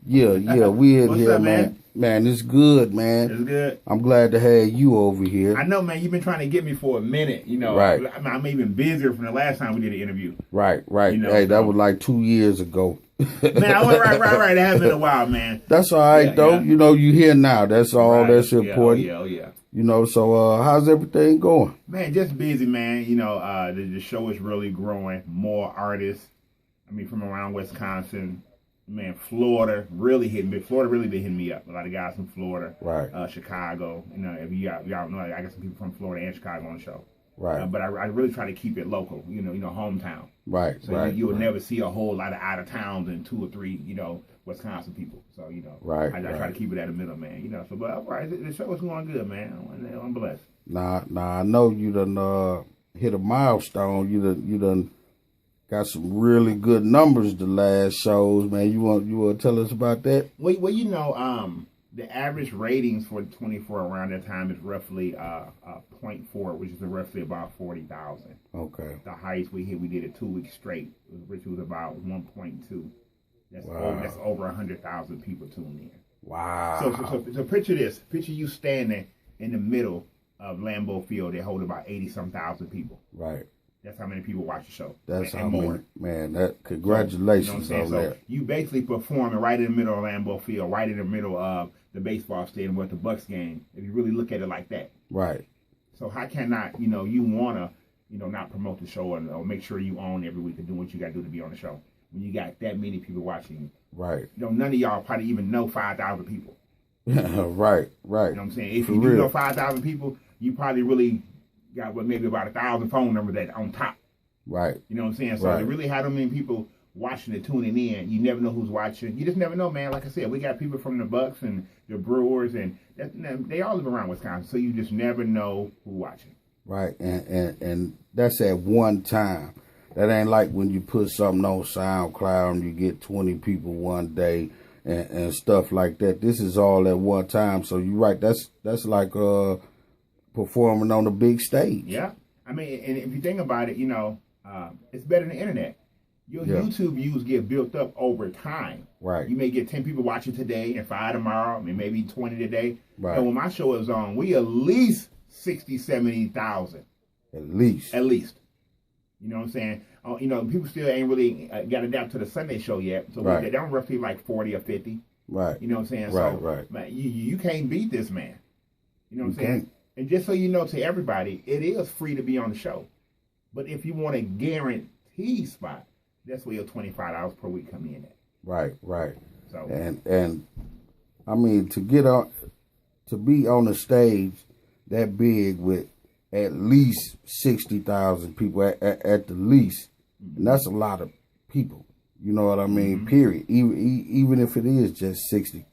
Yeah, we in What's here, up, man. Man, it's good, man. It's good. I'm glad to have you over here. I know, man. You've been trying to get me for a minute. You know, Right. I'm even busier from the last time we did an interview. Right. You know, Hey, that so- was like 2 years ago. Man, I went right. It has been a while, man. That's all right, Yeah, though. yeah. You know, you here now. That's all Right. that's important. Yeah, oh yeah. You know, so how's everything going? Man, just busy, man. You know, the show is really growing. More artists. I mean, from around Wisconsin. Man, Florida really hitting me. Florida really been hitting me up. A lot of guys from Florida, Right. Chicago. You know, if y'all know, I got some people from Florida and Chicago on the show. Right. But I really try to keep it local. You know, hometown. Right. So you will never see a whole lot of out of towns and 2 or 3, Wisconsin people. So Right, I try to keep it at the middle, man. You know, so but all right, the show is going good, man. I'm blessed. Nah, I know you done hit a milestone. You done got some really good numbers the last shows, man. You want to tell us about that? Well, the average ratings for 24 around that time is roughly 0.4, which is roughly about 40,000. Okay. The highest we did it 2 weeks straight, which was about 1.2. That's over 100,000 people tuned in. Wow. So picture this. Picture you standing in the middle of Lambeau Field. They hold about 80-some thousand people. Right. That's how many people watch the show. That's and how more. Man, that congratulations on So that. you basically performing right in the middle of Lambeau Field, right in the middle of the baseball stadium with the Bucks game. If you really look at it like that. Right. So how can not, you wanna, not promote the show or make sure you own every week and do what you got to do to be on the show when you got that many people watching you. Right. None of y'all probably even know 5,000 people. Right. You know what I'm saying? If For you do real. know 5,000 people, you probably really got maybe about 1,000 phone numbers that on top. Right. You know what I'm saying? So Right. to really have that many people watching and tuning in, you never know who's watching. You just never know, man. Like I said, we got people from the Bucks and the Brewers, and they all live around Wisconsin. So you just never know who's watching. Right. And that's at one time. That ain't like when you put something on SoundCloud and you get 20 people one day and stuff like that. This is all at one time. So you're right. That's like performing on a big stage. Yeah. I mean, and if you think about it, it's better than the internet. Your YouTube views get built up over time. Right. You may get 10 people watching today and 5 tomorrow, and maybe 20 today. Right. And when my show is on, we at least 60, 70,000. At least. You know what I'm saying? People still ain't really got adapted to the Sunday show yet. So Right. they're roughly like 40 or 50. Right. You know what I'm saying? Right, So, right. Man, you can't beat this man. You know what I'm You saying? can't. And just so you know, to everybody, it is free to be on the show. But if you want a guaranteed spot, that's where your $25 per week come in at. Right. So And I mean, to be on the stage that big with at least 60,000 people at the least, and that's a lot of people. You know what I mean? Period. Even if it is just 60,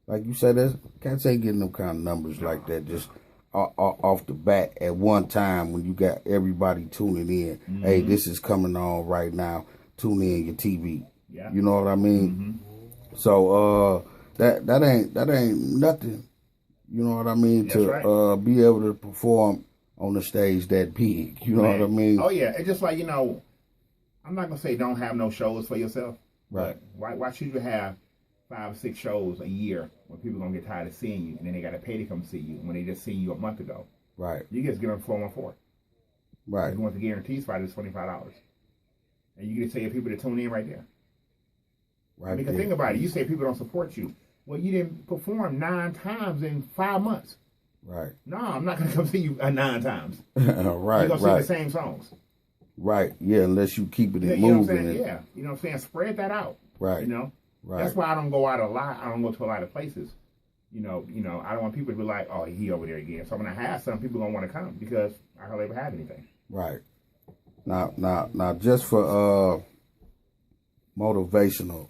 like you said, cats ain't getting them kind of numbers like that just off the bat at one time when you got everybody tuning in. Hey, this is coming on right now. Tune in your TV. Yeah. You know what I mean? So that ain't nothing. You know what I mean? That's right. To be able to perform on the stage that big. You know what I mean? Oh yeah, it's just like I'm not gonna say don't have no shows for yourself. Right. But why should you have 5 or 6 shows a year when people gonna get tired of seeing you and then they gotta pay to come see you when they just seen you a month ago? Right. You just get on 414. Right. If you want the guaranteed spot, it's $25. And you can tell your people to tune in right there. Right. Because think about it, you say people don't support you. Well, you didn't perform 9 times in 5 months. Right. No, I'm not gonna come see you 9 times. Right. You're gonna sing the same songs. Right. Yeah, unless you keeping it You know what I'm moving. saying? Yeah. You know what I'm saying? Spread that out. Right. Right. That's why I don't go out a lot. I don't go to a lot of places. I don't want people to be like, oh, he over there again. So when I have some, people gonna want to come because I hardly ever have anything. Right. Now, just for motivational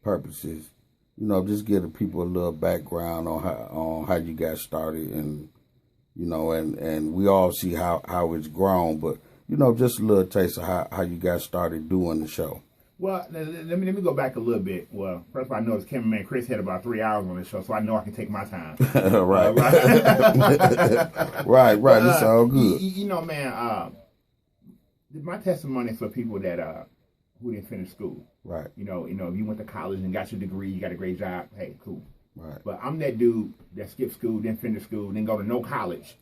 purposes, just give the people a little background on how you got started, and and we all see how it's grown, but just a little taste of how you got started doing the show. Well, let me go back a little bit. Well, first of all, I noticed cameraman Chris had about 3 hours on the show, so I know I can take my time. Right. Right. It's all good. Man, my testimony is for people that who didn't finish school. Right. You know, if you went to college and got your degree, you got a great job, hey, cool. Right. But I'm that dude that skipped school, didn't finish school, didn't go to no college.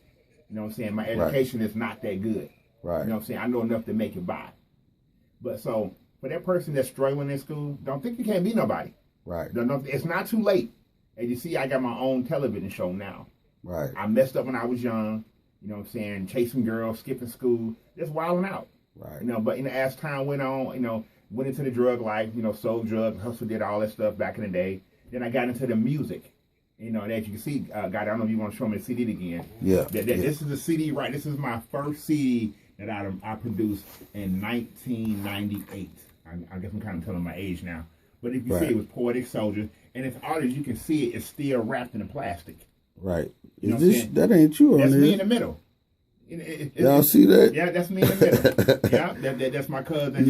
You know what I'm saying? My education is not that good. Right. You know what I'm saying? I know enough to make it by. But so, for that person that's struggling in school, don't think you can't be nobody. Right. It's not too late. As you see, I got my own television show now. Right. I messed up when I was young. You know what I'm saying? Chasing girls, skipping school, just wilding out. Right. You know, but as time went on, you know, went into the drug life, you know, sold drugs, hustled, did all that stuff back in the day. Then I got into the music. You know, and as you can see, God, I don't know if you want to show me the CD again. Yeah. This is the CD, right? This is my first CD that I produced in 1998. I guess I'm kind of telling my age now. But if you see, it was Poetic Soldier. And as artists, you can see it's still wrapped in the plastic. Right. You know Is this, that ain't you on That's there? me in the middle. Y'all see that? Yeah, that's me in the middle. Yeah, that's my cousin,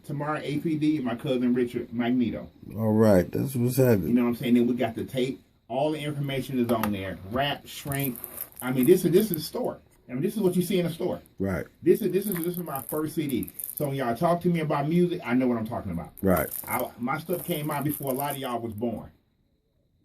Tamara APD, my cousin Richard Magneto. All right, that's what's happening. You know what I'm saying? Then we got the tape. All the information is on there. Rap, shrink. I mean, this is the store. I mean, this is what you see in the store. Right. This is my first CD. So when y'all talk to me about music, I know what I'm talking about. Right. My stuff came out before a lot of y'all was born.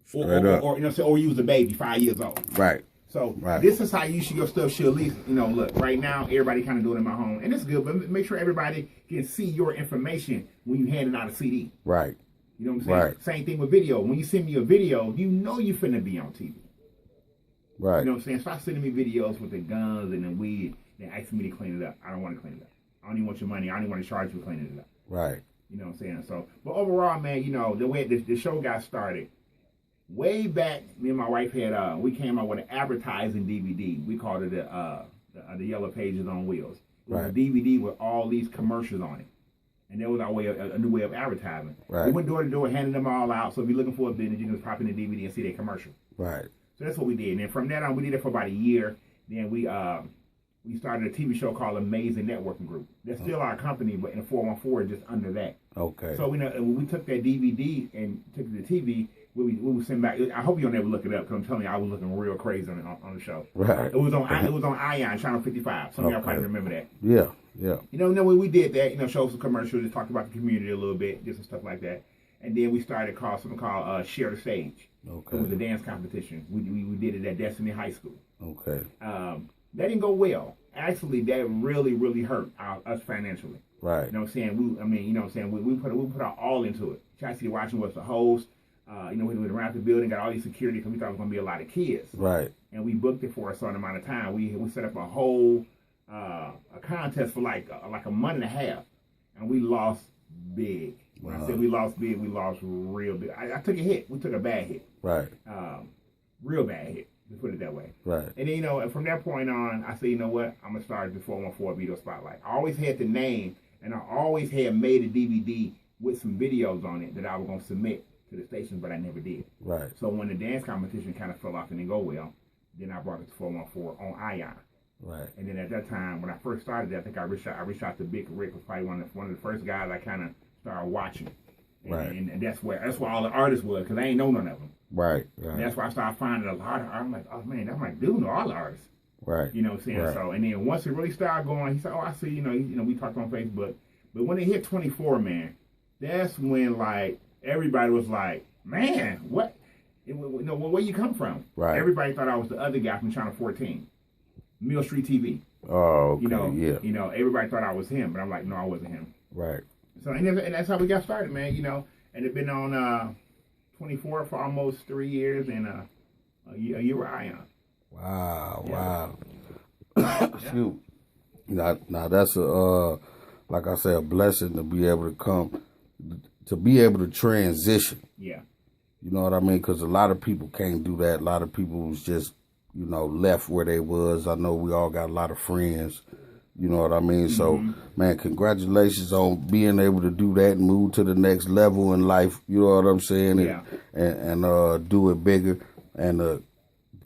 Straight up. Or you was a baby, 5 years old. Right. So this is how you should your stuff should at least, you know, look, right now, everybody kind of doing it in my home. And it's good, but make sure everybody can see your information when you handing out a CD. Right. You know what I'm saying? Right. Same thing with video. When you send me a video, you know you finna be on TV. Right. You know what I'm saying? Stop sending me videos with the guns and the weed and asking me to clean it up. I don't want to clean it up. I don't even want your money. I don't even want to charge you for cleaning it up. Right. You know what I'm saying? So, but overall, man, you know, the way the show got started, way back, me and my wife had, we came out with an advertising DVD. We called it the Yellow Pages on Wheels. It was a DVD with all these commercials on it. And that was our way, a new way of advertising. Right. We went door to door, handing them all out. So if you're looking for a business, you can just pop in the DVD and see that commercial. Right. So that's what we did. And then from that on, we did it for about a year. Then we started a TV show called Amazing Networking Group. That's still our company, but in the 414 just under that. Okay. So when we took that DVD and took it to TV, we would send back. I hope you'll never look it up because I'm telling you, I was looking real crazy on the show. Right. It was on Ion Channel 55. Some of y'all probably remember that. Yeah. Yeah. You know, when we did that, you know, showed some commercials, just talked about the community a little bit, did some stuff like that. And then we started something called Share the Stage. Okay. It was a dance competition. We did it at Destiny High School. Okay. That didn't go well. Actually, that really, really hurt us financially. Right. You know what I'm saying? We put our all into it. Chastity Watson was the host. We went around the building, got all these security because we thought it was going to be a lot of kids. Right. And we booked it for a certain amount of time. We set up a whole a contest for like a month and a half, and we lost big. When I said we lost big, we lost real big. I took a hit. We took a bad hit. Right. Real bad hit. To put it that way. Right. And then, and from that point on, I said, you know what? I'm going to start the 414 Video Spotlight. I always had the name, and I always had made a DVD with some videos on it that I was going to submit to the station, but I never did. Right. So when the dance competition kind of fell off and didn't go well, then I brought it to 414 on Ion. Right. And then at that time, when I first started, I think I reached out to Big Rick, was probably one of the first guys I kind of started watching. And, and that's where all the artists was, because I ain't know none of them. Right. And that's why I started finding a lot of. I'm like, oh man, that might do know all the artists. Right. You know what I'm saying? Right. So and then once it really started going, he said, oh, I see. You know, we talked on Facebook, but when it hit 24, man, that's when like everybody was like, man, what? Where you come from? Right. Everybody thought I was the other guy from Channel 14, Mill Street TV. Oh, okay. Everybody thought I was him, but I'm like, no, I wasn't him. Right. So and that's how we got started, man. And it's been on 24 for almost 3 years and a year with Ion. Wow. Shoot. Now that's like I say, a blessing to be able to transition. Yeah. You know what I mean? Because a lot of people can't do that. A lot of people was just, left where they was. I know we all got a lot of friends. You know what I mean? Mm-hmm. So, man, congratulations on being able to do that and move to the next level in life. You know what I'm saying? Yeah. And do it bigger. And the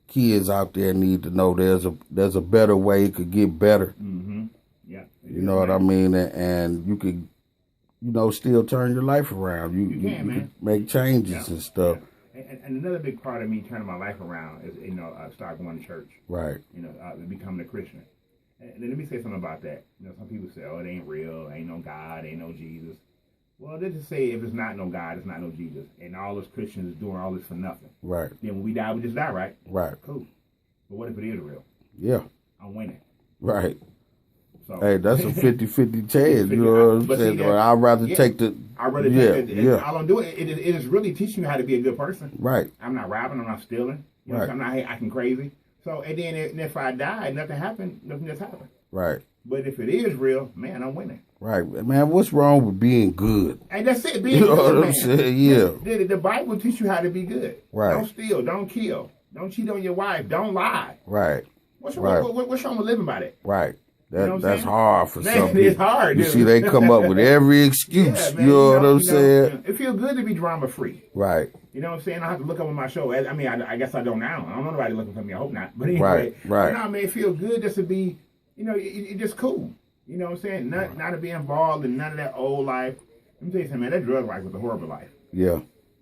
kids out there need to know there's a better way. It could get better. Mm-hmm. Yeah. You know what I mean? And you could, still turn your life around. You can, man. Make changes and stuff. Yeah. And another big part of me turning my life around is, start going to church. Right. Becoming a Christian. And let me say something about that. Some people say, oh, it ain't real. Ain't no God. Ain't no Jesus. Well, they just say if it's not no God, it's not no Jesus, and all those Christians doing all this for nothing. Right. Then when we die, we just die, right? Right. Cool. But what if it is real? Yeah. I'm winning. Right. So, hey, that's a 50-50 chance. You know what I'm saying? I'd rather take the. I'd rather take it. All I'm doing, it is really teaching you how to be a good person. Right. I'm not robbing. I'm not stealing. You know, I'm not acting crazy. So, and then if I die, nothing happened. Nothing just happened. Right. But if it is real, man, I'm winning. Right, man. What's wrong with being good? And that's it. Being you know good, what I'm saying? Yeah. The Bible teaches you how to be good. Right. Don't steal. Don't kill. Don't cheat on your wife. Don't lie. Right. What's wrong with living by that? Right. You know that's hard for some people. It's hard. You dude. see, they come up with every excuse. Man, you know what I'm saying? It feels good to be drama free. Right. You know what I'm saying? I have to look up on my show. I mean, I guess I don't now. I don't know nobody looking for me. I hope not. But anyway, right. No, man, it feels good just to be. You know, it's just cool. You know what I'm saying? Not to be involved in none of that old life. Let me tell you something, man. That drug life was a horrible life. Yeah.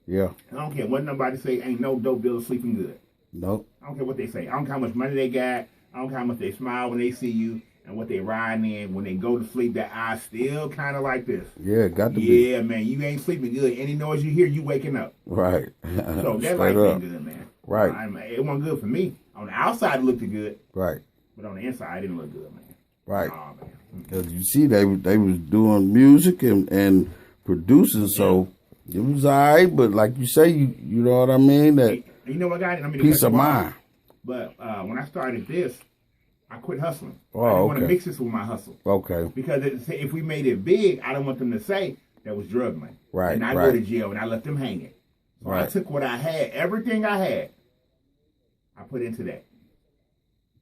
Yeah. I don't care what nobody say. Ain't no dope dealer sleeping good. Nope. I don't care what they say. I don't care how much money they got. I don't care how much they smile when they see you and what they riding in. When they go to sleep, that eye still kind of like this. Yeah, got to be. Yeah, man. You ain't sleeping good. Any noise you hear, you waking up. Right. So that life ain't good, man. Right. It wasn't good for me. On the outside, it looked good. Right. But on the inside, it didn't look good, man. Right. Oh, man. Because you see, they was doing music and producing, so it was all right. But like you say, you know what I mean? That you know what, guys? I mean, peace of mind. But when I started this, I quit hustling. Oh, I didn't want to mix this with my hustle. Okay. Because if we made it big, I don't want them to say that was drug money. Right. And I go to jail and I left them hanging. So right. I took what I had, everything I had, I put into that.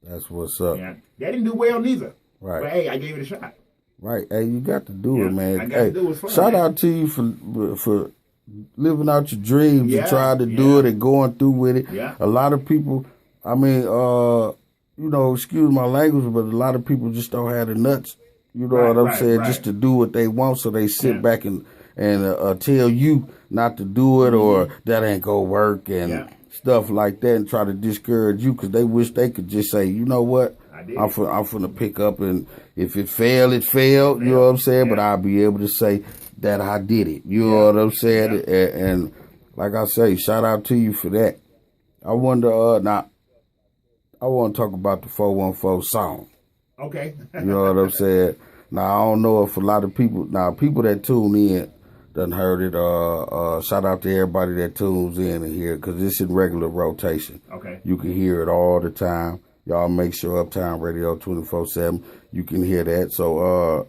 That's what's up. Yeah. They didn't do well neither. Right. But hey, I gave it a shot. Right. Hey, you got to do it, man. I got to do it. Fun, shout man. out to you for living out your dreams and trying to do it and going through with it. Yeah. A lot of people, I mean, you know, excuse my language, but a lot of people just don't have the nuts, you know what I'm saying, just to do what they want, so they sit back and tell you not to do it or that ain't gonna work and stuff like that, and try to discourage you because they wish they could just say, you know what, I'm finna pick up, and if it failed, it failed, you know what I'm saying, but I'll be able to say that I did it, you know what I'm saying, and like I say, shout out to you for that. I wonder, now, I want to talk about the 414 song. Okay. You know what I'm saying? Now, I don't know if a lot of people that tune in done heard it. Shout out to everybody that tunes in and hear it, because it's in regular rotation. Okay. You can hear it all the time. Y'all make sure UpTown Radio 24/7, you can hear that. So,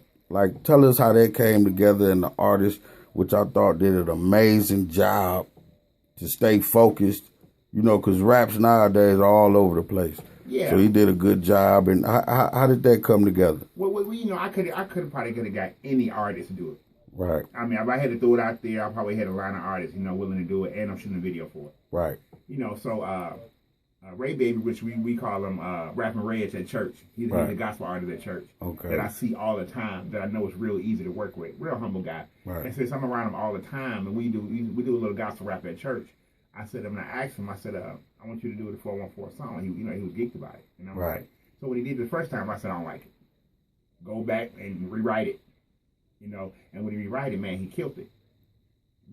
tell us how that came together, and the artist, which I thought did an amazing job to stay focused. You know, because raps nowadays are all over the place. Yeah. So he did a good job. And how did that come together? Well, you know, I could probably got any artist to do it. Right. I mean, if I had to throw it out there, I probably had a line of artists, you know, willing to do it, and I'm shooting a video for it. Right. You know, so Ray Baby, which we call him Rapping Reg at church. He's a gospel artist at church. Okay. That I see all the time, that I know is real easy to work with. Real humble guy. Right. And since I'm around him all the time, and we do a little gospel rap at church, I said, when I asked him, I said, I want you to do the 414 song. He was geeked about it. And I'm like, so when he did it the first time, I said, I don't like it. Go back and rewrite it. You know, and when he rewrite it, man, he killed it.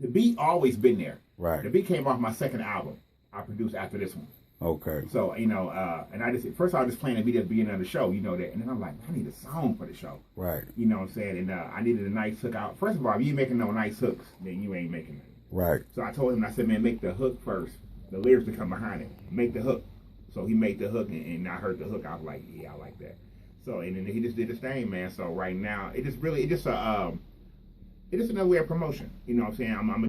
The beat always been there. Right. The beat came off my second album I produced after this one. Okay. So, you know, and I just, first of all, I was just playing the beat at the beginning of the show, you know that. And then I'm like, I need a song for the show. Right. You know what I'm saying? And I needed a nice hook out. First of all, if you ain't making no nice hooks, then you ain't making it. Right. So I told him, I said, man, make the hook first. The lyrics to come behind it. Make the hook. So he made the hook, and I heard the hook. I was like, yeah, I like that. So, and then he just did his thing, man. So right now, it just another way of promotion. You know what I'm saying? I'm